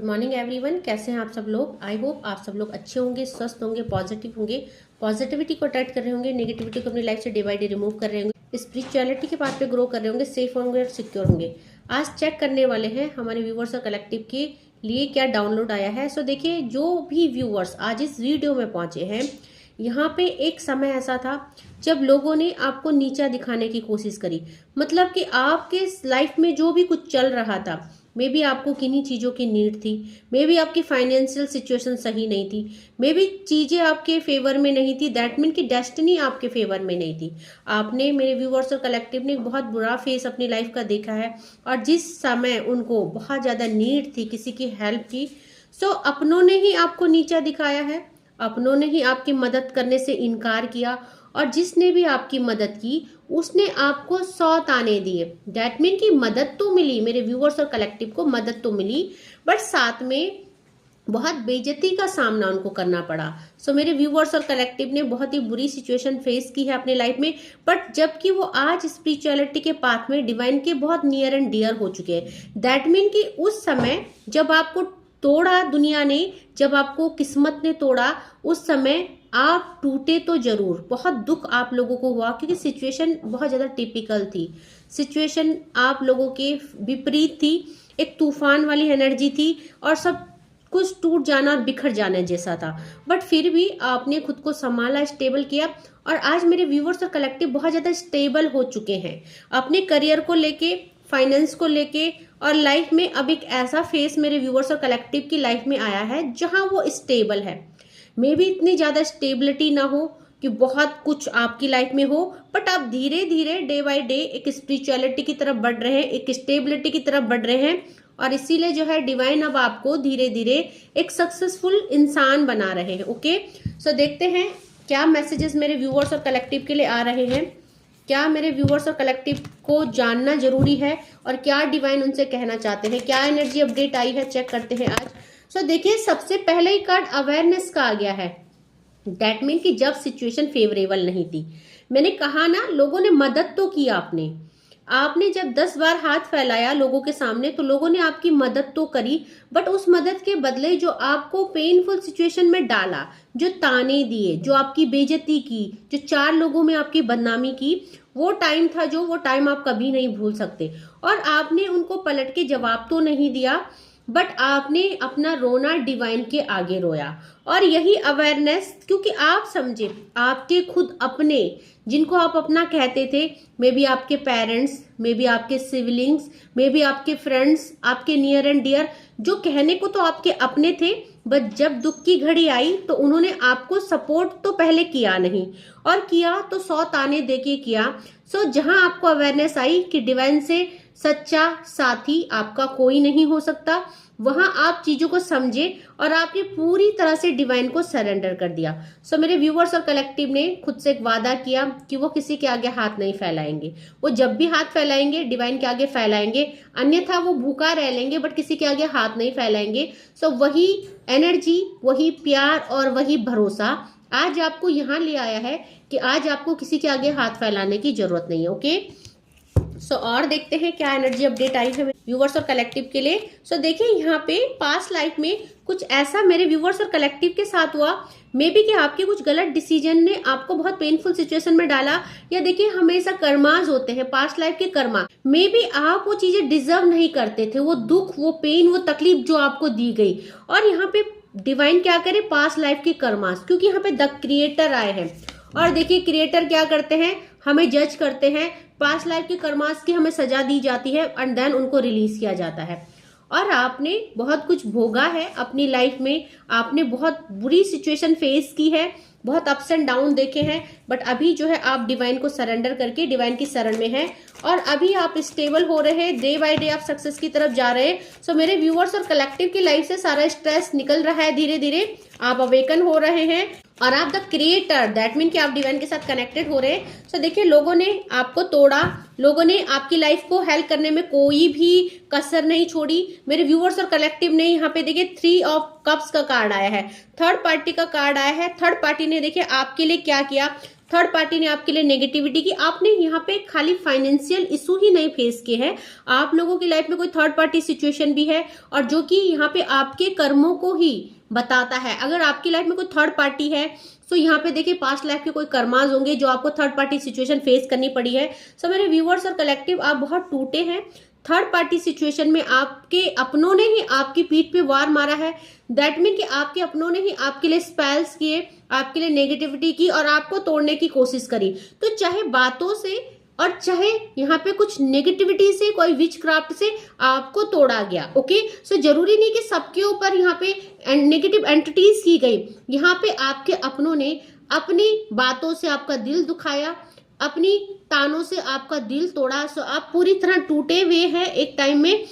Morning everyone, कैसे हैं आप सब लोग। आई होप आप सब लोग अच्छे होंगे, स्वस्थ होंगे, पॉजिटिव होंगे, पॉजिटिविटी को अट्रैक्ट कर रहे होंगे, नेगेटिविटी को अपनी लाइफ से डे बाय डे रिमूव कर रहे होंगे, स्पिरिचुअलिटी के पाथ पे ग्रो कर रहे होंगे, सेफ होंगे और सिक्योर होंगे। आज चेक करने वाले हैं हमारे व्यूवर्स और कलेक्टिव के लिए क्या डाउनलोड आया है। सो देखिए, जो भी व्यूवर्स आज इस वीडियो में पहुंचे हैं, यहाँ पे एक समय ऐसा था जब लोगों ने आपको नीचा दिखाने की कोशिश करी। मतलब कि आपके लाइफ में जो भी कुछ चल रहा था, मे बी आपको किन्हीं चीज़ों की नीड थी, मे बी आपकी फाइनेंशियल सिचुएशन सही नहीं थी, मे बी चीज़ें आपके फेवर में नहीं थी, दैट मीन कि डेस्टिनी आपके फेवर में नहीं थी। आपने, मेरे व्यूवर्स और कलेक्टिव ने, एक बहुत बुरा फेस अपनी लाइफ का देखा है। और जिस समय उनको बहुत ज़्यादा नीड थी किसी की हेल्प की, सो अपनों ने ही आपको नीचा दिखाया है, अपनों ने ही आपकी मदद करने से इनकार किया। और जिसने भी आपकी मदद की उसने आपको 100 ताने दिए। दैट मीन कि मदद तो मिली, मेरे व्यूअर्स और कलेक्टिव को मदद तो मिली, बट साथ में बहुत बेइज्जती का सामना उनको करना पड़ा। सो मेरे व्यूअर्स और कलेक्टिव ने बहुत ही बुरी सिचुएशन फेस की है अपने लाइफ में, बट जबकि वो आज स्पिरिचुअलिटी के पाथ में डिवाइन के बहुत नियर एंड डियर हो चुके हैं। दैट मीन कि उस समय जब आपको तोड़ा दुनिया ने, जब आपको किस्मत ने तोड़ा, उस समय आप टूटे तो जरूर, बहुत दुख आप लोगों को हुआ, क्योंकि सिचुएशन बहुत ज़्यादा टिपिकल थी, सिचुएशन आप लोगों के विपरीत थी, एक तूफान वाली एनर्जी थी और सब कुछ टूट जाना और बिखर जाने जैसा था। बट फिर भी आपने खुद को संभाला, स्टेबल किया, और आज मेरे व्यूवर्स और कलेक्टिव बहुत ज़्यादा स्टेबल हो चुके हैं अपने करियर को लेके, फाइनेंस को लेके। और लाइफ में अब एक ऐसा फेस मेरे व्यूवर्स और कलेक्टिव की लाइफ में आया है जहां वो स्टेबल है। मे भी इतनी ज़्यादा स्टेबिलिटी ना हो कि बहुत कुछ आपकी लाइफ में हो, बट आप धीरे धीरे डे बाय डे एक स्पिरिचुअलिटी की तरफ बढ़ रहे हैं, एक स्टेबिलिटी की तरफ बढ़ रहे हैं। और इसीलिए जो है डिवाइन अब आपको धीरे धीरे एक सक्सेसफुल इंसान बना रहे हैं। ओके, सो देखते हैं क्या मैसेजेस मेरे व्यूवर्स और कलेक्टिव के लिए आ रहे हैं, क्या मेरे व्यूवर्स और कलेक्टिव को जानना जरूरी है और क्या डिवाइन उनसे कहना चाहते हैं, क्या एनर्जी अपडेट आई है, चेक करते हैं आज। सो देखिए, सबसे पहले ही कार्ड अवेयरनेस का आ गया है। दैट मीन कि जब सिचुएशन फेवरेबल नहीं थी, मैंने कहा ना, लोगों ने मदद तो की, आपने जब 10 बार हाथ फैलाया लोगों के सामने तो लोगों ने आपकी मदद तो करी, बट उस मदद के बदले जो आपको पेनफुल सिचुएशन में डाला, जो ताने दिए, जो आपकी बेइज्जती की, जो 4 लोगों में आपकी बदनामी की, वो टाइम था, जो वो टाइम आप कभी नहीं भूल सकते। और आपने उनको पलट के जवाब तो नहीं दिया, बट आपने अपना रोना डिवाइन के आगे रोया। और यही अवेयरनेस, क्योंकि आप समझे, आपके खुद अपने, जिनको आप अपना कहते थे, मे बी आपके पेरेंट्स, मे बी आपके सिबलिंग्स, मे बी आपके फ्रेंड्स, आपके नियर एंड डियर, जो कहने को तो आपके अपने थे, बट जब दुख की घड़ी आई तो उन्होंने आपको सपोर्ट तो पहले किया नहीं, और किया तो 100 ताने देके किया। सो जहां आपको अवेयरनेस आई कि डिवाइन से सच्चा साथी आपका कोई नहीं हो सकता, वहां आप चीजों को समझे और आपने पूरी तरह से डिवाइन को सरेंडर कर दिया। सो मेरे व्यूवर्स और कलेक्टिव ने खुद से एक वादा किया कि वो किसी के आगे हाथ नहीं फैलाएंगे। वो जब भी हाथ फैलाएंगे डिवाइन के आगे फैलाएंगे, अन्यथा वो भूखा रह लेंगे, बट किसी के आगे हाथ नहीं फैलाएंगे। सो वही एनर्जी, वही प्यार और वही भरोसा आज आपको यहाँ ले आया है कि आज आपको किसी के आगे हाथ फैलाने की जरूरत नहीं है। ओके, सो और देखते हैं क्या एनर्जी अपडेट आई है व्यूवर्स और कलेक्टिव के लिए। सो देखिए, यहाँ पे पास्ट लाइफ में कुछ ऐसा मेरे व्यूवर्स और कलेक्टिव के साथ हुआ, मे बी कि आपके कुछ गलत डिसीजन ने आपको बहुत पेनफुल सिचुएशन में डाला, या देखिए हमेशा कर्माज होते हैं, पास्ट लाइफ के कर्मा, मे बी आप वो चीजें डिजर्व नहीं करते थे, वो दुख, वो पेन, वो तकलीफ जो आपको दी गई। और यहाँ पे डिवाइन क्या करे, पास्ट लाइफ के कर्मास, क्योंकि यहाँ पे द क्रिएटर आए हैं। और देखिए, क्रिएटर क्या करते हैं, हमें जज करते हैं, पास्ट लाइफ के कर्मास की हमें सजा दी जाती है एंड देन उनको रिलीज किया जाता है। और आपने बहुत कुछ भोगा है अपनी लाइफ में, आपने बहुत बुरी सिचुएशन फेस की है, बहुत अप्स एंड डाउन देखे हैं, बट अभी जो है आप डिवाइन को सरेंडर करके डिवाइन की शरण में हैं और अभी आप स्टेबल हो रहे हैं, डे बाय डे आप सक्सेस की तरफ जा रहे हैं। सो मेरे व्यूअर्स और कलेक्टिव की लाइफ से सारा स्ट्रेस निकल रहा है, धीरे धीरे आप अवेकन हो रहे हैं और आप द क्रिएटर, दैट मीन कि आप डिवाइन के साथ कनेक्टेड हो रहे हैं। सो देखिए, लोगों ने आपको तोड़ा, लोगों ने आपकी लाइफ को हेल्प करने में कोई भी कसर नहीं छोड़ी। मेरे व्यूअर्स और कलेक्टिव ने यहाँ पे देखिए 3 ऑफ कप्स का कार्ड आया है, थर्ड पार्टी का कार्ड आया है। थर्ड पार्टी ने देखिए आपके लिए क्या किया, थर्ड पार्टी ने आपके लिए नेगेटिविटी की। आपने यहाँ पे खाली फाइनेंशियल इशू ही नहीं फेस किए हैं, आप लोगों की लाइफ में कोई थर्ड पार्टी सिचुएशन भी है, और जो कि यहाँ पे आपके कर्मों को ही बताता है। अगर आपकी लाइफ में कोई थर्ड पार्टी है तो यहाँ पे देखिए पास्ट लाइफ के कोई कर्माज होंगे जो आपको थर्ड पार्टी सिचुएशन फेस करनी पड़ी है। सो मेरे व्यूअर्स और कलेक्टिव, आप बहुत टूटे हैं। थर्ड पार्टी सिचुएशन में आपके अपनों ने ही आपकी पीठ पे वार मारा है। दैट मीन कि आपके अपनों ने ही आपके लिए स्पेल्स किए, आपके लिए नेगेटिविटी की और आपको तोड़ने की कोशिश करी। तो चाहे बातों से और चाहे यहाँ पे कुछ नेगेटिविटी से, कोई विच क्राफ्ट से आपको तोड़ा गया। ओके, सो जरूरी नहीं कि सबके ऊपर यहाँ पे नेगेटिव एंटिटीज की गई। यहाँ पे आपके अपनों ने अपनी बातों से आपका दिल दुखाया, अपनी तानों से आपका दिल तोड़ा। सो आप पूरी तरह टूटे हुए हैं एक टाइम में।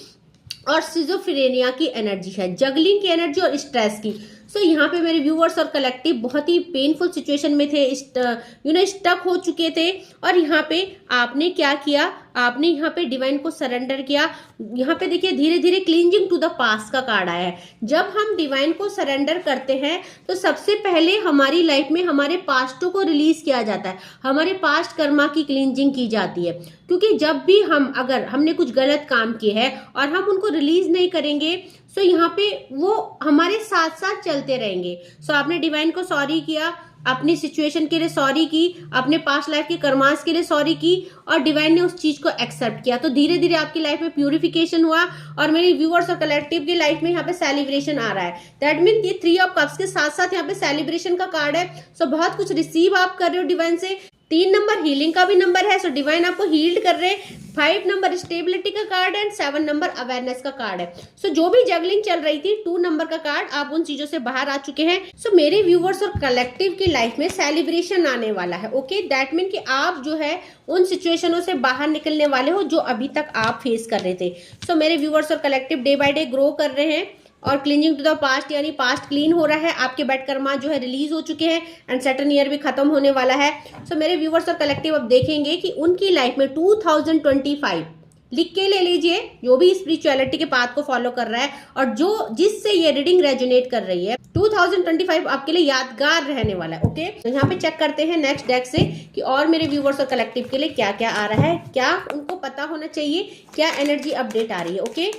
और सिजोफ्रेनिया की एनर्जी है, जगलिंग की एनर्जी और स्ट्रेस की। सो यहाँ पे मेरे व्यूअर्स और कलेक्टिव बहुत ही पेनफुल सिचुएशन में थे, स्टक हो चुके थे। और यहाँ पे आपने क्या किया, आपने यहाँ पे डिवाइन को सरेंडर किया। यहाँ पे देखिए धीरे धीरे क्लींजिंग टू द पास्ट का कार्ड आया है। जब हम डिवाइन को सरेंडर करते हैं तो सबसे पहले हमारी लाइफ में हमारे पास्टों को रिलीज किया जाता है, हमारे पास्ट कर्मा की क्लींजिंग की जाती है। क्योंकि जब भी अगर हमने कुछ गलत काम किए हैं और हम उनको रिलीज नहीं करेंगे तो यहाँ पे वो हमारे साथ साथ चलते रहेंगे। सो आपने डिवाइन को सॉरी किया, अपनी सिचुएशन के लिए सॉरी की, अपने पास्ट लाइफ के कर्मास के लिए सॉरी की, और डिवाइन ने उस चीज को एक्सेप्ट किया। तो धीरे धीरे आपकी लाइफ में प्यूरिफिकेशन हुआ। और मेरे व्यूअर्स और कलेक्टिव की लाइफ में यहाँ पे सेलिब्रेशन आ रहा है। दैट मीन ये 3 ऑफ कप्स के साथ साथ यहाँ पे सेलिब्रेशन का कार्ड है। सो बहुत कुछ रिसीव आप कर रहे हो डिवाइन से। 3 नंबर हीलिंग का भी नंबर है, सो डिवाइन आपको हील्ड कर रहे हैं। 5 नंबर स्टेबिलिटी का कार्ड है, 7 नंबर अवेयरनेस का कार्ड है। सो जो भी जगलिंग चल रही थी, 2 नंबर का कार्ड, आप उन चीजों से बाहर आ चुके हैं। सो मेरे व्यूवर्स और कलेक्टिव की लाइफ में सेलिब्रेशन आने वाला है। ओके, दैट मीन कि आप जो है उन सिचुएशनों से बाहर निकलने वाले हो जो अभी तक आप फेस कर रहे थे। सो मेरे व्यूवर्स और collective day by day grow कर रहे हैं और क्लीनिंग टू द पास्ट यानी पास्ट क्लीन हो रहा है। आपके बैड कर्मा जो है रिलीज हो चुके हैं एंड सैटर्न ईयर भी खत्म होने वाला है। सो मेरे व्यूवर्स और कलेक्टिव अब देखेंगे कि उनकी लाइफ में 2025, लिख के ले लीजिए जो भी स्पिरिचुअलिटी के पाथ को फॉलो कर रहा है और जो जिससे ये रीडिंग रेजोनेट कर रही है, 2025 आपके लिए यादगार रहने वाला है। ओके, तो यहाँ पे चेक करते हैं नेक्स्ट डेक से कि और मेरे व्यूवर्स और कलेक्टिव के लिए क्या क्या आ रहा है, क्या उनको पता होना चाहिए, क्या एनर्जी अपडेट आ रही है। ओके,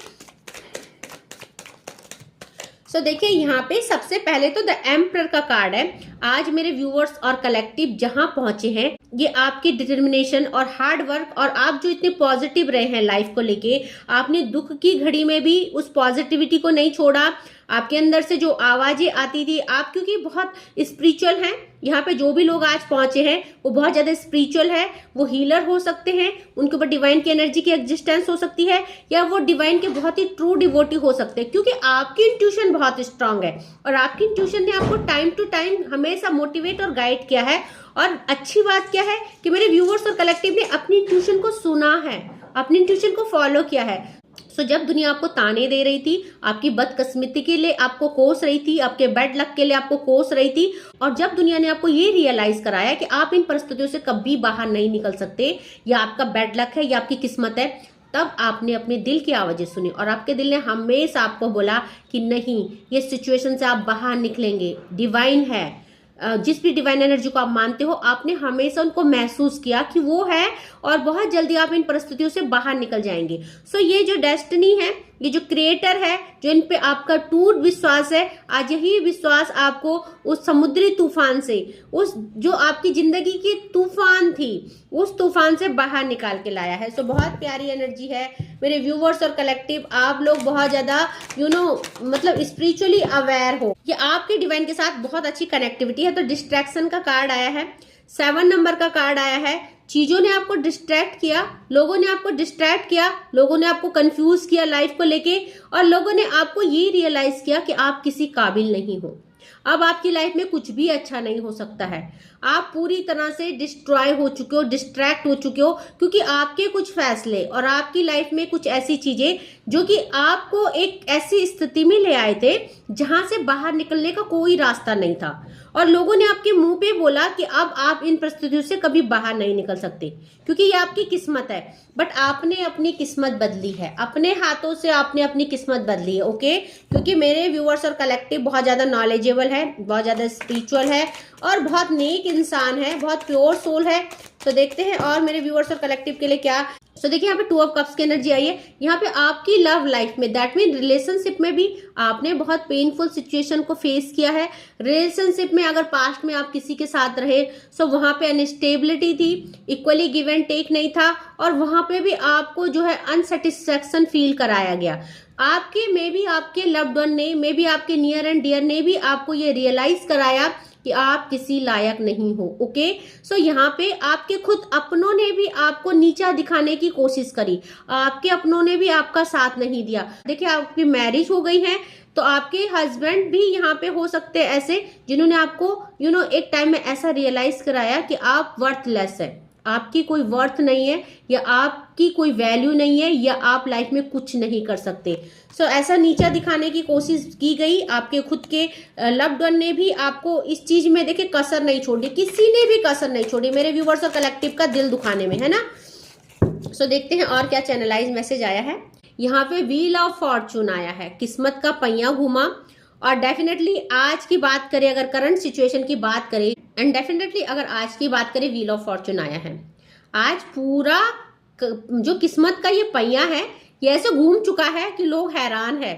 तो देखिए यहाँ पे सबसे पहले तो द एम्परर का कार्ड है। आज मेरे व्यूअर्स और कलेक्टिव जहां पहुंचे हैं, ये आपकी डिटर्मिनेशन और हार्ड वर्क और आप जो इतने पॉजिटिव रहे हैं लाइफ को लेके, आपने दुख की घड़ी में भी उस पॉजिटिविटी को नहीं छोड़ा। आपके अंदर से जो आवाजें आती थी, आप क्योंकि बहुत स्पिरिचुअल हैं, यहाँ पे जो भी लोग आज पहुंचे हैं वो बहुत ज्यादा स्पिरिचुअल है। वो हीलर हो सकते हैं, उनके ऊपर डिवाइन की एनर्जी की एग्जिस्टेंस हो सकती है, या वो डिवाइन के बहुत ही ट्रू डिवोटी हो सकते हैं, क्योंकि आपकी इंट्यूशन बहुत स्ट्रांग है और आपकी इंट्यूशन ने आपको टाइम टू टाइम हमेशा मोटिवेट और गाइड किया है। और अच्छी बात क्या है कि मेरे व्यूअर्स और कलेक्टिव ने अपनी इंट्यूशन को सुना है, अपनी इंट्यूशन को फॉलो किया है। सो जब दुनिया आपको ताने दे रही थी, आपकी बदकिस्मती के लिए आपको कोस रही थी, आपके बैड लक के लिए आपको कोस रही थी, और जब दुनिया ने आपको ये रियलाइज कराया कि आप इन परिस्थितियों से कभी बाहर नहीं निकल सकते, या आपका बैड लक है या आपकी किस्मत है, तब आपने अपने दिल की आवाजें सुनी और आपके दिल ने हमेशा आपको बोला कि नहीं, ये सिचुएशन से आप बाहर निकलेंगे। डिवाइन है, जिस भी डिवाइन एनर्जी को आप मानते हो, आपने हमेशा उनको महसूस किया कि वो है और बहुत जल्दी आप इन परिस्थितियों से बाहर निकल जाएंगे। सो ये जो डेस्टिनी है, ये जो क्रिएटर है, जो इन पे आपका टूट विश्वास है, आज यही विश्वास आपको उस समुद्री तूफान से, उस जो आपकी जिंदगी की तूफान थी, उस तूफान से बाहर निकाल के लाया है। सो बहुत प्यारी एनर्जी है मेरे व्यूवर्स और कलेक्टिव। आप लोग बहुत ज्यादा मतलब स्पिरिचुअली अवेयर हो, ये आपके डिवाइन के साथ बहुत अच्छी कनेक्टिविटी है। तो डिस्ट्रैक्शन का कार्ड आया है, 7 नंबर का कार्ड आया है। चीजों ने आपको डिस्ट्रैक्ट किया, लोगों ने आपको डिस्ट्रैक्ट किया, लोगों ने आपको कंफ्यूज किया लाइफ को लेके, और लोगों ने आपको ये रियलाइज किया कि आप किसी काबिल नहीं हो। अब आपकी लाइफ में कुछ भी अच्छा नहीं हो सकता है। आप पूरी तरह से डिस्ट्रॉय हो चुके हो, डिस्ट्रैक्ट हो चुके हो, क्योंकि आपके कुछ फैसले और आपकी लाइफ में कुछ ऐसी चीजें जो कि आपको एक ऐसी स्थिति में ले आए थे जहां से बाहर निकलने का कोई रास्ता नहीं था, और लोगों ने आपके मुंह पे बोला कि अब आप इन परिस्थितियों से कभी बाहर नहीं निकल सकते, क्योंकि ये आपकी किस्मत है। बट आपने अपनी किस्मत बदली है, अपने हाथों से आपने अपनी किस्मत बदली है। ओके, क्योंकि मेरे व्यूअर्स और कलेक्टिव बहुत ज्यादा नॉलेजेबल है, है, बहुत ज़्यादा स्पिरिचुअल है और बहुत नेक इंसान है, बहुत प्योर सोल है। तो देखते हैं और मेरे व्यूअर्स और कलेक्टिव के लिए क्या। तो देखिए यहाँ पे 2 ऑफ कप्स की एनर्जी आई है। यहाँ पे आपकी लव लाइफ में, दैट मीन रिलेशनशिप में भी आपने बहुत पेनफुल सिचुएशन को फेस किया है। रिलेशनशिप में अगर पास्ट में आप किसी के साथ रहे सो वहां पे अनस्टेबिलिटी थी, इक्वली गिव एंड टेक नहीं था और वहां पे भी आपको जो है अनसेटिस्फैक्शन फील कराया गया। आपके मे भी आपके लव्ड वन ने, मे भी आपके नियर एंड डियर ने भी आपको ये रियलाइज कराया कि आप किसी लायक नहीं हो। ओके, सो यहाँ पे आपके खुद अपनों ने भी आपको नीचा दिखाने की कोशिश करी, आपके अपनों ने भी आपका साथ नहीं दिया। देखिए आपकी मैरिज हो गई है तो आपके हस्बैंड भी यहाँ पे हो सकते हैं ऐसे जिन्होंने आपको एक टाइम में ऐसा रियलाइज कराया कि आप वर्थलेस है, आपकी कोई वर्थ नहीं है या आपकी कोई वैल्यू नहीं है या आप लाइफ में कुछ नहीं कर सकते। सो ऐसा नीचा दिखाने की कोशिश की गई। आपके खुद के लव्ड वन ने भी आपको इस चीज में देखिए कसर नहीं छोड़ी, किसी ने भी कसर नहीं छोड़ी मेरे व्यूवर्स और कलेक्टिव का दिल दुखाने में, है ना। सो देखते हैं और क्या चैनलाइज मैसेज आया है। यहाँ पे व्हील ऑफ फॉर्चून आया है, किस्मत का पहिया घुमा। और डेफिनेटली आज की बात करें, अगर करंट सिचुएशन की बात करें एंड डेफिनेटली अगर आज की बात करें, व्हील ऑफ फॉर्चून आया है। आज पूरा जो किस्मत का ये पहिया है ये ऐसे घूम चुका है कि लोग हैरान है,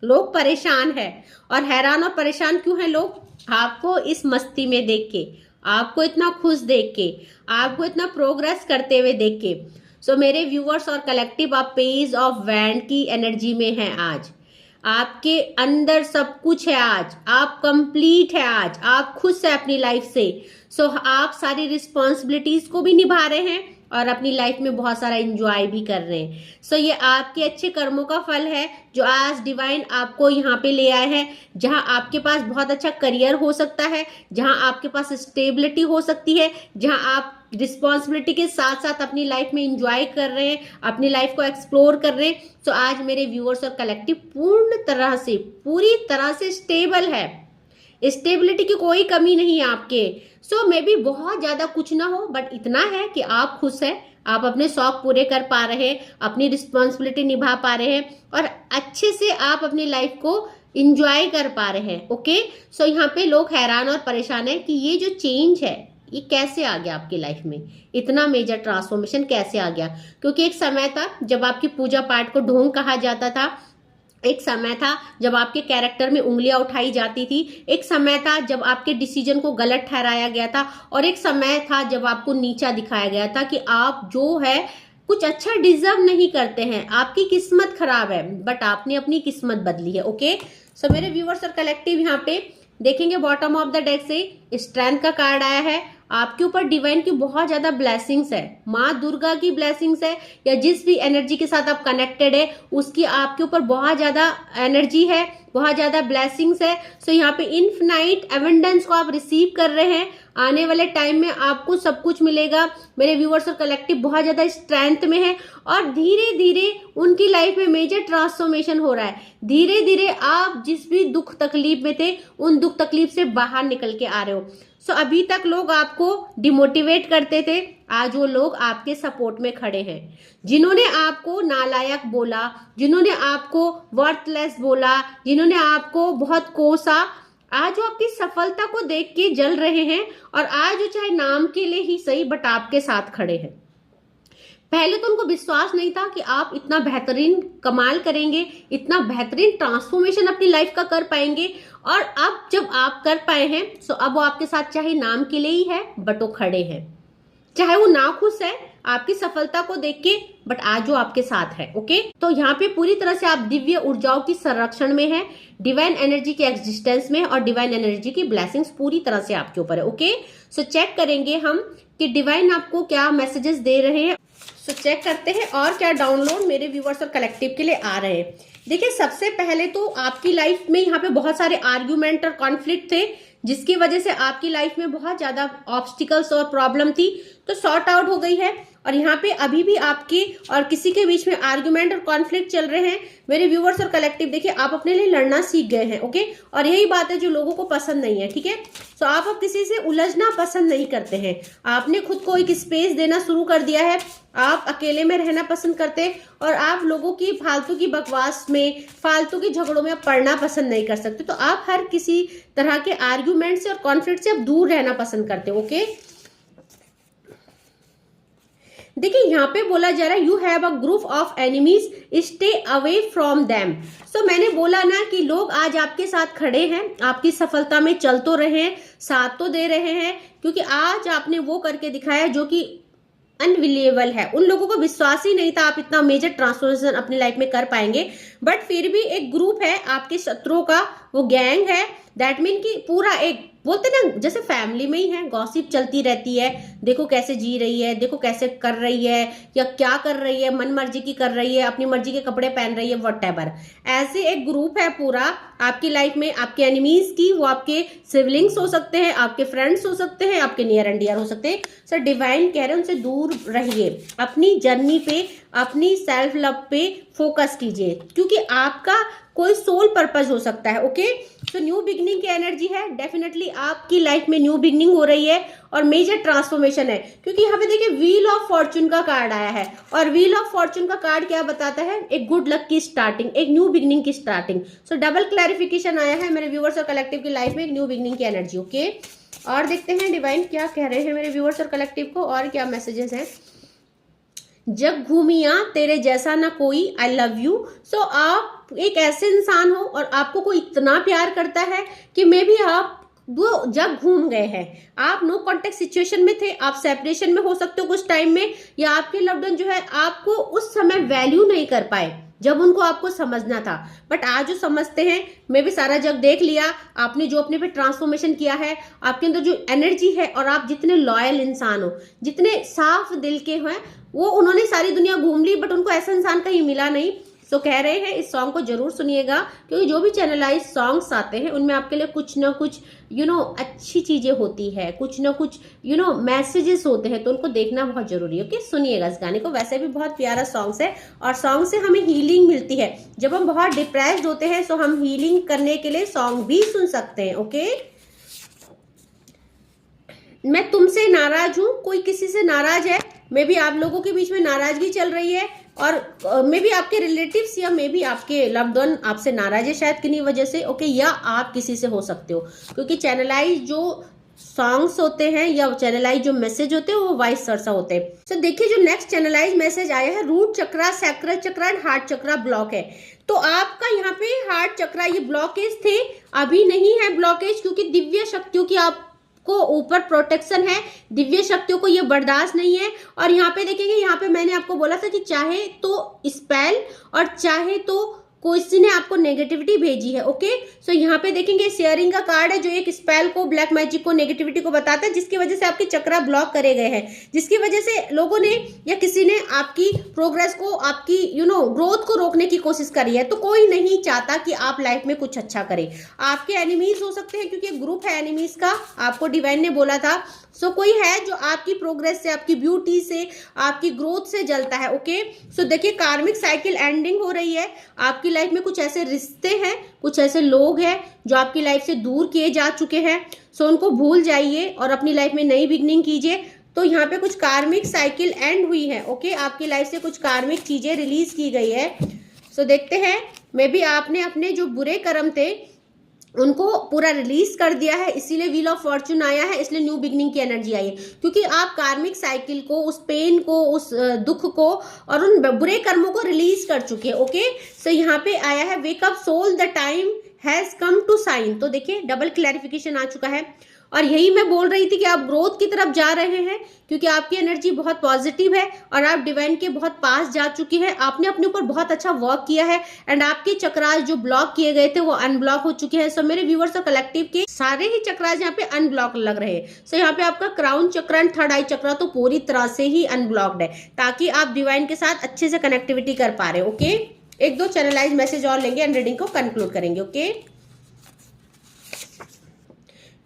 लोग परेशान है। और हैरान और परेशान क्यों है लोग? आपको इस मस्ती में देख के, आपको इतना खुश देख के, आपको इतना प्रोग्रेस करते हुए देख के। सो मेरे व्यूअर्स और कलेक्टिव, आप पेज ऑफ वैंड की एनर्जी में हैं आज। आपके अंदर सब कुछ है आज, आप कंप्लीट है आज, आप खुश है अपनी लाइफ से। सो आप सारी रिस्पॉन्सिबिलिटीज को भी निभा रहे हैं और अपनी लाइफ में बहुत सारा एंजॉय भी कर रहे हैं। सो ये आपके अच्छे कर्मों का फल है जो आज डिवाइन आपको यहाँ पे ले आए हैं, जहाँ आपके पास बहुत अच्छा करियर हो सकता है, जहाँ आपके पास स्टेबिलिटी हो सकती है, जहाँ आप रिस्पॉन्सिबिलिटी के साथ साथ अपनी लाइफ में इंजॉय कर रहे हैं, अपनी लाइफ को एक्सप्लोर कर रहे हैं। सो आज मेरे व्यूअर्स और कलेक्टिव पूरी तरह से स्टेबल है, स्टेबिलिटी की कोई कमी नहीं है आपके। सो मे बी बहुत ज्यादा कुछ ना हो बट इतना है कि आप खुश हैं, आप अपने शौक पूरे कर पा रहे हैं, अपनी रिस्पॉन्सिबिलिटी निभा पा रहे हैं और अच्छे से आप अपनी लाइफ को इंजॉय कर पा रहे हैं। ओके, सो यहाँ पे लोग हैरान और परेशान है कि ये जो चेंज है ये कैसे आ गया आपकी लाइफ में, इतना मेजर ट्रांसफॉर्मेशन कैसे आ गया। क्योंकि एक समय था जब आपकी पूजा पाठ को ढोंग कहा जाता था, एक समय था जब आपके कैरेक्टर में उंगलियां उठाई जाती थी, एक समय था जब आपके डिसीजन को गलत ठहराया गया था और एक समय था जब आपको नीचा दिखाया गया था कि आप जो है कुछ अच्छा डिजर्व नहीं करते हैं, आपकी किस्मत खराब है। बट आपने अपनी किस्मत बदली है। ओके, सो मेरे व्यूअर्स और कलेक्टिव यहाँ पे देखेंगे बॉटम ऑफ द डेक से स्ट्रेंथ का कार्ड आया है। आपके ऊपर डिवाइन की बहुत ज्यादा ब्लेसिंग्स है, माँ दुर्गा की ब्लेसिंग्स है या जिस भी एनर्जी के साथ आप कनेक्टेड है उसकी आपके ऊपर बहुत ज्यादा एनर्जी है, बहुत ज्यादा ब्लेसिंग्स है। सो यहाँ पे इनफिनाइट एवेंडेंस को आप रिसीव कर रहे हैं। आने वाले टाइम में आपको सब कुछ मिलेगा। मेरे व्यूअर्स और कलेक्टिव बहुत ज्यादा स्ट्रेंथ में है और धीरे धीरे उनकी लाइफ में मेजर ट्रांसफॉर्मेशन हो रहा है। धीरे धीरे आप जिस भी दुख तकलीफ में थे उन दुख तकलीफ से बाहर निकल के आ रहे हो। सो अभी तक लोग आपको डिमोटिवेट करते थे, आज वो लोग आपके सपोर्ट में खड़े हैं। जिन्होंने आपको नालायक बोला, जिन्होंने आपको वर्थलेस बोला, जिन्होंने आपको बहुत कोसा, आज वो आपकी सफलता को देख के जल रहे हैं और आज वो चाहे नाम के लिए ही सही बट आपके साथ खड़े हैं। पहले तो उनको विश्वास नहीं था कि आप इतना बेहतरीन कमाल करेंगे, इतना बेहतरीन ट्रांसफॉर्मेशन अपनी लाइफ का कर पाएंगे और अब जब आप कर पाए हैं तो अब वो आपके साथ चाहे नाम के लिए ही है बट वो खड़े हैं। चाहे वो ना खुश है आपकी सफलता को देख के बट आज वो आपके साथ है। ओके, तो यहाँ पे पूरी तरह से आप दिव्य ऊर्जाओं की संरक्षण में है, डिवाइन एनर्जी के एग्जिस्टेंस में और डिवाइन एनर्जी की ब्लेसिंग्स पूरी तरह से आपके ऊपर है। ओके, सो चेक करेंगे हम कि डिवाइन आपको क्या मैसेजेस दे रहे हैं। सो चेक करते हैं और क्या डाउनलोड मेरे व्यूवर्स और कलेक्टिव के लिए आ रहे हैं। देखिए सबसे पहले तो आपकी लाइफ में यहाँ पे बहुत सारे आर्ग्यूमेंट और कॉन्फ्लिक्ट थे जिसकी वजह से आपकी लाइफ में बहुत ज्यादा ऑब्स्टिकल्स और प्रॉब्लम थी, तो सॉर्ट आउट हो गई है। और यहाँ पे अभी भी आपके और किसी के बीच में आर्ग्यूमेंट और कॉन्फ्लिक्ट चल रहे हैं मेरे व्यूवर्स और कलेक्टिव। देखिए आप अपने लिए लड़ना सीख गए हैं, ओके, और यही बात है जो लोगों को पसंद नहीं है, ठीक है। तो आप अब किसी से उलझना पसंद नहीं करते हैं, आपने खुद को एक स्पेस देना शुरू कर दिया है, आप अकेले में रहना पसंद करते हैं और आप लोगों की फालतू की बकवास में, फालतू की झगड़ों में पढ़ना पसंद नहीं कर सकते। तो आप हर किसी तरह के आर्ग्यूमेंट से और कॉन्फ्लिक्ट से आप दूर रहना पसंद करते हो, ओके। देखिए यहाँ पे बोला जा रहा है you have a group of enemies, stay away from them. So मैंने बोला ना कि लोग आज आपके साथ खड़े हैं, आपकी सफलता में चल तो रहे हैं, साथ तो दे रहे हैं, क्योंकि आज आपने वो करके दिखाया जो कि अनबिलीवेबल है। उन लोगों को विश्वास ही नहीं था आप इतना मेजर ट्रांसफॉर्मेशन अपनी लाइफ में कर पाएंगे, बट फिर भी एक ग्रुप है आपके शत्रुओं का, वो गैंग है। दैट मीन कि पूरा एक बोलते ना जैसे फैमिली में ही है, गॉसिप चलती रहती है, देखो कैसे जी रही है, देखो कैसे कर रही है, या क्या कर रही है, मन मर्जी की कर रही है, अपनी मर्जी के कपड़े पहन रही है, व्हाटएवर। ऐसे एक ग्रुप है पूरा आपकी लाइफ में, आपके एनिमीज की। वो आपके सिबलिंग्स हो सकते हैं, आपके फ्रेंड्स हो सकते हैं, आपके नियर एंड डियर हो सकते हैं। सर डिवाइन कह रहे हैं उनसे दूर रहिए, अपनी जर्नी पे, अपनी सेल्फ लव पे फोकस कीजिए, क्योंकि आपका कोई सोल पर्पस हो सकता है, ओके। तो न्यू बिगनिंग की एनर्जी है, डेफिनेटली आपकी लाइफ में न्यू बिगनिंग हो रही है और मेजर ट्रांसफॉर्मेशन है, क्योंकि यहाँ पे देखिए व्हील ऑफ फॉर्चून का कार्ड आया है, और व्हील ऑफ फॉर्चून का कार्ड क्या बताता है, एक गुड लक की स्टार्टिंग, एक न्यू बिगनिंग की स्टार्टिंग। सो डबल क्लैरिफिकेशन आया है मेरे व्यूअर्स और कलेक्टिव की लाइफ में, एक न्यू बिगनिंग की एनर्जी, ओके। और देखते हैं डिवाइन क्या कह रहे हैं मेरे व्यूअर्स और कलेक्टिव को, और क्या मैसेजेस हैं। जग घूमिया तेरे जैसा ना कोई, आई लव यू। सो आप एक ऐसे इंसान हो और आपको कोई इतना प्यार करता है कि मे भी आप वो जग घूम गए हैं, आप नो कॉन्टेक्ट सिचुएशन में थे, आप सेपरेशन में हो सकते हो कुछ टाइम में, या आपके लव्ड वन जो है आपको उस समय वैल्यू नहीं कर पाए जब उनको आपको समझना था, बट आज जो समझते हैं। मैं भी सारा जग देख लिया, आपने जो अपने पे ट्रांसफॉर्मेशन किया है, आपके अंदर जो एनर्जी है, और आप जितने लॉयल इंसान हो, जितने साफ दिल के हैं, वो उन्होंने सारी दुनिया घूम ली, बट उनको ऐसा इंसान कहीं मिला नहीं। सो कह रहे हैं इस सॉन्ग को जरूर सुनिएगा, क्योंकि जो भी चैनलाइज सॉन्ग्स आते हैं उनमें आपके लिए कुछ ना कुछ अच्छी चीजें होती है, कुछ ना कुछ मैसेजेस होते हैं, तो उनको देखना बहुत जरूरी है, ओके। सुनिएगा इस गाने को, वैसे भी बहुत प्यारा सॉन्ग्स है, और सॉन्ग से हमें हीलिंग मिलती है। जब हम बहुत डिप्रेस्ड होते हैं तो हम हीलिंग करने के लिए सॉन्ग भी सुन सकते हैं, ओके। मैं तुमसे नाराज हूं, कोई किसी से नाराज है, मे भी आप लोगों के बीच में नाराजगी चल रही है, और मे भी आपके रिलेटिव्स या मे भी आपके लव्ड वन आपसे नाराज है शायद किन्हीं वजह से, ओके, या आप किसी से हो सकते हो, क्योंकि चैनलाइज जो सॉन्ग्स होते हैं या चैनलाइज जो मैसेज होते हैं वो वाइस वर्सा होते हैं। तो देखिए जो नेक्स्ट चैनलाइज मैसेज आया है, root chakra, sacral chakra and heart chakra block है। तो आपका यहाँ पे हार्ट चक्रा ये ब्लॉकेज थे, अभी नहीं है ब्लॉकेज, क्योंकि दिव्य शक्तियों की आप को ऊपर प्रोटेक्शन है, दिव्य शक्तियों को ये बर्दाश्त नहीं है। और यहाँ पे देखेंगे, यहाँ पे मैंने आपको बोला था कि चाहे तो स्पेल और चाहे तो किसी ने आपको नेगेटिविटी भेजी है, ओके। सो यहाँ पे देखेंगे शेयरिंग का कार्ड है, जो एक स्पेल को, ब्लैक मैजिक को, नेगेटिविटी को बताता है, जिसकी वजह से आपके चक्रा ब्लॉक करे गए हैं, जिसकी वजह से लोगों ने या किसी ने आपकी प्रोग्रेस को, आपकी ग्रोथ को रोकने की कोशिश करी है। तो कोई नहीं चाहता कि आप लाइफ में कुछ अच्छा करें। आपके एनिमीज हो सकते हैं, क्योंकि ग्रुप है एनिमीज का, आपको डिवाइन ने बोला था। सो कोई है जो आपकी प्रोग्रेस से, आपकी ब्यूटी से, आपकी ग्रोथ से जलता है, ओके। सो देखिए कार्मिक साइकिल एंडिंग हो रही है, आपकी लाइफ में कुछ ऐसे रिश्ते हैं, कुछ ऐसे लोग हैं जो आपकी लाइफ से दूर किए जा चुके हैं। सो उनको भूल जाइए और अपनी लाइफ में नई बिगनिंग कीजिए। तो यहाँ पे कुछ कार्मिक साइकिल एंड हुई है, ओके। आपकी लाइफ से कुछ कार्मिक चीजें रिलीज की गई है। सो देखते हैं, मे बी आपने अपने जो बुरे कर्म थे उनको पूरा रिलीज कर दिया है, इसीलिए व्हील ऑफ फॉर्चून आया है, इसलिए न्यू बिगनिंग की एनर्जी आई है, क्योंकि आप कार्मिक साइकिल को, उस पेन को, उस दुख को और उन बुरे कर्मों को रिलीज कर चुके हैं, ओके। सो यहाँ पे आया है wake up soul, the time has come to sign. तो देखिए डबल क्लैरिफिकेशन आ चुका है, और यही मैं बोल रही थी कि आप ग्रोथ की तरफ जा रहे हैं, क्योंकि आपकी एनर्जी बहुत पॉजिटिव है और आप डिवाइन के बहुत पास जा चुकी हैं। आपने अपने ऊपर बहुत अच्छा वर्क किया है, एंड आपके चक्रास जो ब्लॉक किए गए थे वो अनब्लॉक हो चुके हैं। सो मेरे व्यूअर्स और कलेक्टिव के सारे ही चक्रास यहाँ पे अनब्लॉक लग रहे हैं। सो यहाँ पे आपका क्राउन चक्र एंड थर्ड आई चक्र तो पूरी तरह से ही अनब्लॉक्ड है, ताकि आप डिवाइन के साथ अच्छे से कनेक्टिविटी कर पा रहे हो, ओके। एक दो चैनलाइज मैसेज और लेंगे एंड रीडिंग को कंक्लूड करेंगे, okay.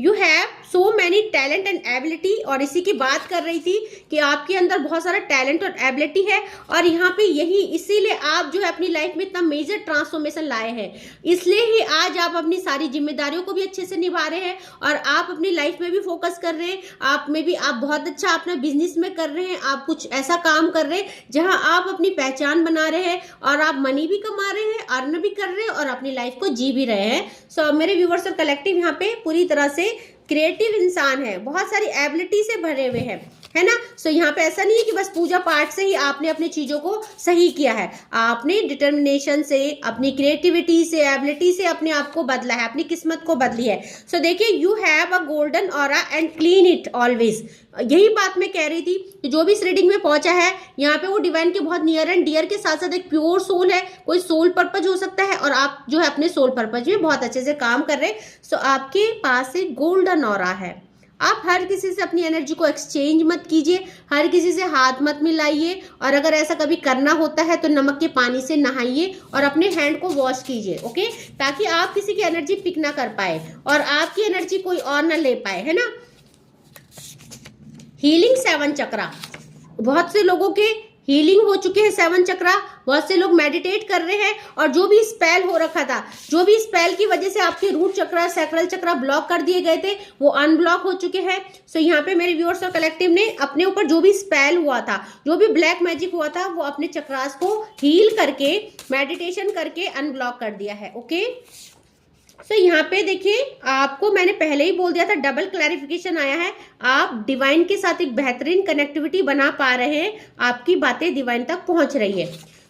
You have so many talent and ability, और इसी की बात कर रही थी कि आपके अंदर बहुत सारा टैलेंट और एबिलिटी है, और यहाँ पे यही इसीलिए आप जो है अपनी लाइफ में इतना मेजर ट्रांसफॉर्मेशन लाए हैं, इसलिए ही आज आप अपनी सारी जिम्मेदारियों को भी अच्छे से निभा रहे हैं और आप अपनी लाइफ में भी फोकस कर रहे हैं। आप में भी आप बहुत अच्छा अपना बिजनेस में कर रहे हैं, आप कुछ ऐसा काम कर रहे हैं जहां आप अपनी पहचान बना रहे हैं और आप मनी भी कमा रहे हैं, अर्न भी कर रहे हैं और अपनी लाइफ को जी भी रहे हैं। सो मेरे व्यूअर्स और कलेक्टिव यहाँ पे पूरी तरह से क्रिएटिव इंसान है, बहुत सारी एबिलिटी से भरे हुए हैं, है ना। सो यहाँ पे ऐसा नहीं है कि बस पूजा पाठ से ही आपने अपनी चीजों को सही किया है, आपने डिटर्मिनेशन से, अपनी क्रिएटिविटी से, एबिलिटी से अपने आप को बदला है, अपनी किस्मत को बदली है। सो देखिए, you have a golden aura and clean it always. यही बात मैं कह रही थी कि जो भी इस रीडिंग में पहुंचा है यहाँ पे वो डिवाइन के बहुत नियर एंड डियर के साथ साथ एक प्योर सोल है, कोई सोल पर्पज हो सकता है, और आप जो है अपने सोल पर्पज में बहुत अच्छे से काम कर रहे हैं। सो आपके पास एक गोल्डन ऑरा है। आप हर किसी से अपनी एनर्जी को एक्सचेंज मत कीजिए, हर किसी से हाथ मत मिलाइए, और अगर ऐसा कभी करना होता है तो नमक के पानी से नहाइए और अपने हैंड को वॉश कीजिए, ओके, ताकि आप किसी की एनर्जी पिक ना कर पाए और आपकी एनर्जी कोई और ना ले पाए, है ना। हीलिंग 7 चक्रा, बहुत से लोगों के हीलिंग हो चुके हैं 7 चक्रा, बहुत से लोग मेडिटेट कर रहे हैं, और जो भी स्पेल हो रखा था, जो भी स्पेल की वजह से आपके रूट चक्रा, सैक्रल चक्रा ब्लॉक कर दिए गए थे, वो अनब्लॉक हो चुके हैं। सो यहाँ पे मेरे व्यूअर्स और कलेक्टिव ने अपने ऊपर जो भी स्पेल हुआ था, जो भी ब्लैक मैजिक हुआ था, वो अपने चक्रास को हील करके, मेडिटेशन करके अनब्लॉक कर दिया है, ओके। सो यहाँ पे देखिए, आपको मैंने पहले ही बोल दिया था, डबल क्लैरिफिकेशन आया है, आप डिवाइन के साथ एक बेहतरीन कनेक्टिविटी बना पा रहे हैं, आपकी बातें डिवाइन तक पहुंच रही है,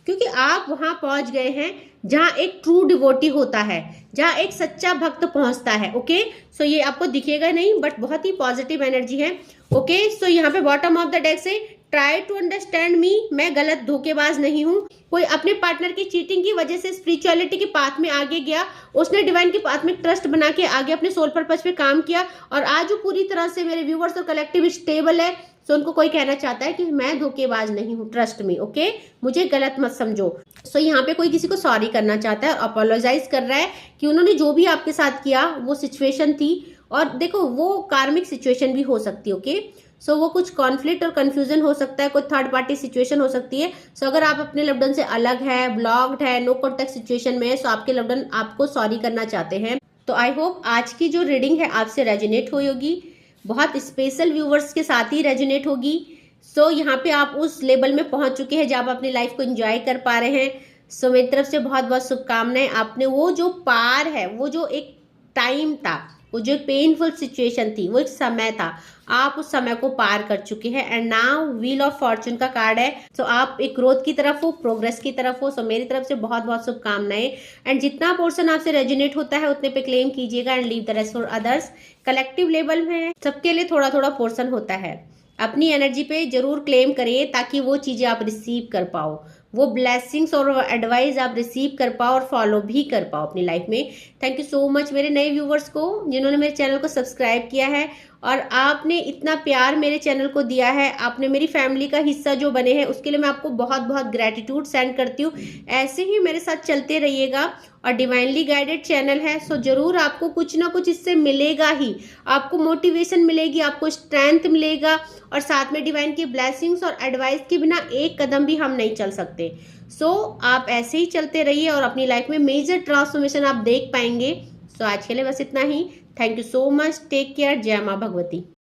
क्योंकि आप वहां पहुंच गए हैं जहां एक ट्रू डिवोटी होता है, जहां एक सच्चा भक्त पहुंचता है, ओके। सो ये आपको दिखेगा नहीं, बट बहुत ही पॉजिटिव एनर्जी है, ओके। सो यहाँ पे बॉटम ऑफ द डेक से ट्राई टू अंडरस्टैंड मी, मैं गलत धोखेबाज नहीं हूँ। कोई अपने पार्टनर की चीटिंग की वजह से स्पिरिचुअलिटी के पाथ में आगे गया, उसने डिवाइन के पाथ में ट्रस्ट बना के आगे अपने सोल पर्पस पे काम किया, और आज वो पूरी तरह से मेरे व्यूवर्स और कलेक्टिव स्टेबल है। सो उनको कोई कहना चाहता है कि मैं धोखेबाज नहीं हूँ, ट्रस्ट मी, ओके, मुझे गलत मत समझो। सो यहाँ पे कोई किसी को सॉरी करना चाहता है और अपोलोजाइज कर रहा है कि उन्होंने जो भी आपके साथ किया वो सिचुएशन थी, और देखो वो कार्मिक सिचुएशन भी हो सकती है, ओके। सो वो कुछ कॉन्फ्लिक्ट और कंफ्यूजन हो सकता है, कोई थर्ड पार्टी सिचुएशन हो सकती है। सो अगर आप अपने लव्ड वन से अलग है, ब्लॉक्ड है, नो कॉन्टेक्ट सिचुएशन में है, सो आपके लव्ड वन आपको सॉरी करना चाहते हैं। तो आई होप आज की जो रीडिंग है आपसे रेजोनेट हुई होगी, बहुत स्पेशल व्यूवर्स के साथ ही रेजोनेट होगी। सो यहाँ पे आप उस लेवल में पहुंच चुके हैं जब आप अपनी लाइफ को एंजॉय कर पा रहे हैं। सो मेरी तरफ से बहुत बहुत शुभकामनाएं। आपने वो जो पार है, वो जो एक टाइम था, वो जो पेनफुल सिचुएशन थी, वो एक समय था, आप उस समय को पार कर चुके हैं, and now wheel of Fortune का कार्ड है। सो आप एक ग्रोथ की तरफ हो, प्रोग्रेस की तरफ हो। सो मेरी तरफ से बहुत बहुत शुभकामनाएं, एंड जितना पोर्शन आपसे रेजोनेट होता है उतने पे क्लेम कीजिएगा and leave the rest for others. Collective level में सबके लिए थोड़ा थोड़ा पोर्शन होता है, अपनी एनर्जी पे जरूर क्लेम करिए ताकि वो चीजें आप रिसीव कर पाओ, वो ब्लेसिंग्स और एडवाइस आप रिसीव कर पाओ और फॉलो भी कर पाओ अपनी लाइफ में। थैंक यू सो मच मेरे नए व्यूवर्स को जिन्होंने मेरे चैनल को सब्सक्राइब किया है, और आपने इतना प्यार मेरे चैनल को दिया है, आपने मेरी फैमिली का हिस्सा जो बने हैं, उसके लिए मैं आपको बहुत बहुत ग्रेटिट्यूड सेंड करती हूँ। ऐसे ही मेरे साथ चलते रहिएगा, और डिवाइनली गाइडेड चैनल है, सो जरूर आपको कुछ ना कुछ इससे मिलेगा ही। आपको मोटिवेशन मिलेगी, आपको स्ट्रेंथ मिलेगा, और साथ में डिवाइन की ब्लेसिंग्स और एडवाइस के बिना एक कदम भी हम नहीं चल सकते। सो आप ऐसे ही चलते रहिए और अपनी लाइफ में मेजर ट्रांसफॉर्मेशन आप देख पाएंगे। सो आज के लिए बस इतना ही। Thank you so much, take care, जय माँ भगवती।